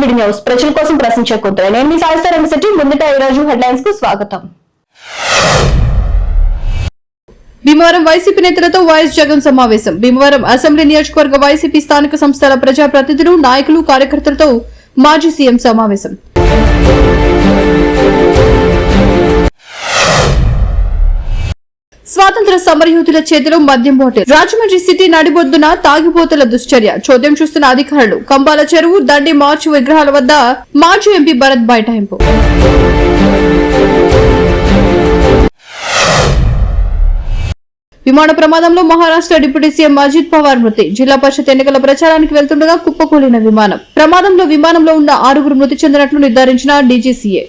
విడి న్యూస్ ప్రజల కోసం ప్రశ్నించే కూతురు. నేను మీ సాయిస్తారం శెట్టి. ముందుట ఈ రోజు హెడ్లైన్స్ కు స్వాగతం. భీమవరం వైసీపీ నేతలతో వైఎస్ జగన్ సమావేశం. భీమవరం అసెంబ్లీ నియోజకవర్గ వైసీపీ స్థానిక సంస్థల ప్రజాప్రతినిధులు, నాయకులు, కార్యకర్తలతో మాజీ సీఎం సమావేశం. స్వాతంత్ర సమరయోధుల చేతిలో మద్యం బాటిల్. రాజమండ్రి సిటీ నడిబొద్దున తాగిపోతుల దుశ్చర్య చోద్యం చూస్తున్న అధికారులు. కంబాల చెరువు, దండి మార్చి విగ్రహాల వద్ద మాజీ ఎంపీ భరత్ బైఠాయింపు. విమాన ప్రమాదంలో మహారాష్ట్ర డిప్యూటీ సీఎం అజిత్ పవార్ మృతి. జిల్లా పరిషత్ ఎన్నికల ప్రచారానికి వెళ్తుండగా కుప్పకూలిన విమానం. ప్రమాదంలో విమానంలో ఉన్న 6 మృతి చెందినట్లు నిర్ధారించిన డీజీసీఏ.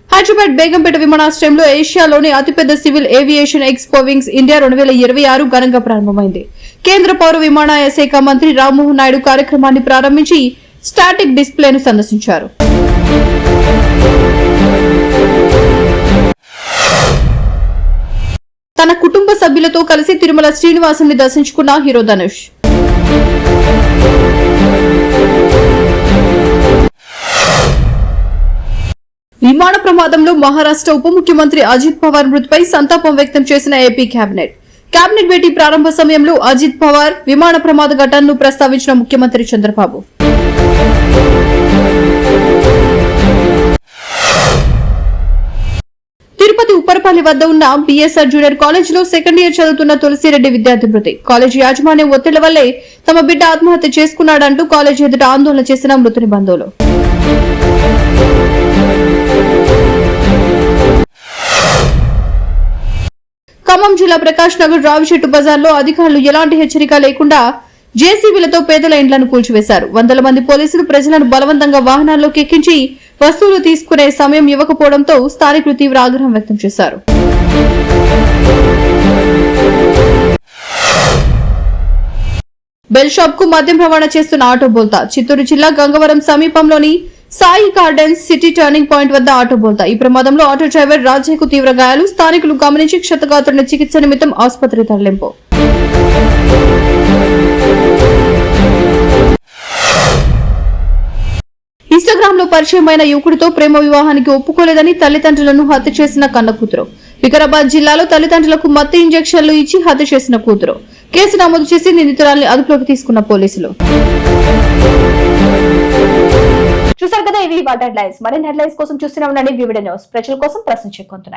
హైదరాబాద్ బేగంపేట విమానాశ్రయంలో ఏషియాలోని అతిపెద్ద civil aviation expo wings India 2026 ఘనంగా ప్రారంభమైంది. కేంద్ర పౌర విమానయాన శాఖ మంత్రి రామ్మోహన్ నాయుడు కార్యక్రమాన్ని ప్రారంభించి స్టాటిక్ డిస్ప్లేను సందర్శించారు. తన కుటుంబ సభ్యులతో కలిసి తిరుమల శ్రీనివాసుని దర్శించుకున్న హీరో ధనుష్. విమాన ప్రమాదంలో మహారాష్ట్ర ఉప ముఖ్యమంత్రి అజిత్ పవార్ మృతిపై సంతాపం వ్యక్తం చేసిన ఏపీ కేబినెట్ భేటీ ప్రారంభ సమయంలో అజిత్ పవార్ విమాన ప్రమాద ఘటనను ప్రస్తావించిన ముఖ్యమంత్రి చంద్రబాబు. తిరుపతి ఉప్పరపల్లి వద్ద ఉన్న బీఎస్ఆర్ జూనియర్ కాలేజీలో సెకండ్ ఇయర్ చదువుతున్న తులసిరెడ్డి విద్యార్థి మృతి. కాలేజీ యాజమాన్యం ఒత్తిళ్ల వల్లే తమ బిడ్డ ఆత్మహత్య చేసుకున్నాడంటూ కాలేజీ ఎదుట ఆందోళన చేసిన మృతుని బంధువులు. ఖమ్మం జిల్లా ప్రకాష్ నగర్ రావిచెట్టు బజార్లో అధికారులు ఎలాంటి హెచ్చరిక లేకుండా జేసీబీలతో పేదల ఇండ్లను కూల్చివేశారు. వందల మంది పోలీసులు ప్రజలను బలవంతంగా వాహనాల్లోకి ఎక్కించి వస్తువులు తీసుకునే సమయం ఇవ్వకపోవడంతో స్థానికులు తీవ్ర ఆగ్రహం వ్యక్తం చేశారు. బెల్ షాప్ కు మద్యం రవాణా చేస్తున్న ఆటో బోల్తా. చిత్తూరు జిల్లా గంగవరం సమీపంలోని Sai gardens city turning point వద్ద ఆటో బోల్తా. ఈ ప్రమాదంలో ఆటో డ్రైవర్ రాజయ్యకు తీవ్ర గాయాలు. స్థానికులు గమనించి క్షతగాత్రుడిని చికిత్స నిమిత్తం ఆసుపత్రి తరలింపు. ఇన్స్టాగ్రామ్ లో పరిచయమైన యువకుడితో ప్రేమ వివాహానికి ఒప్పుకోలేదని తల్లిదండ్రులను హత్య చేసిన కన్న కూతురు. వికారాబాద్ జిల్లాలో తల్లిదండ్రులకు మత్తు ఇంజెక్షన్లు ఇచ్చి హత్య చేసిన కూతురు. కేసు నమోదు చేసి నిందితురాల్ని అదుపులోకి తీసుకున్న పోలీసులు. చూసారు కదా, ఇవి వాటి హెడ్లైన్స్. మరిన్ని హెడ్లైన్స్ కోసం చూస్తూనే ఉండండి వివిడ న్యూస్. ప్రజల కోసం ప్రశ్నించే గొంతు.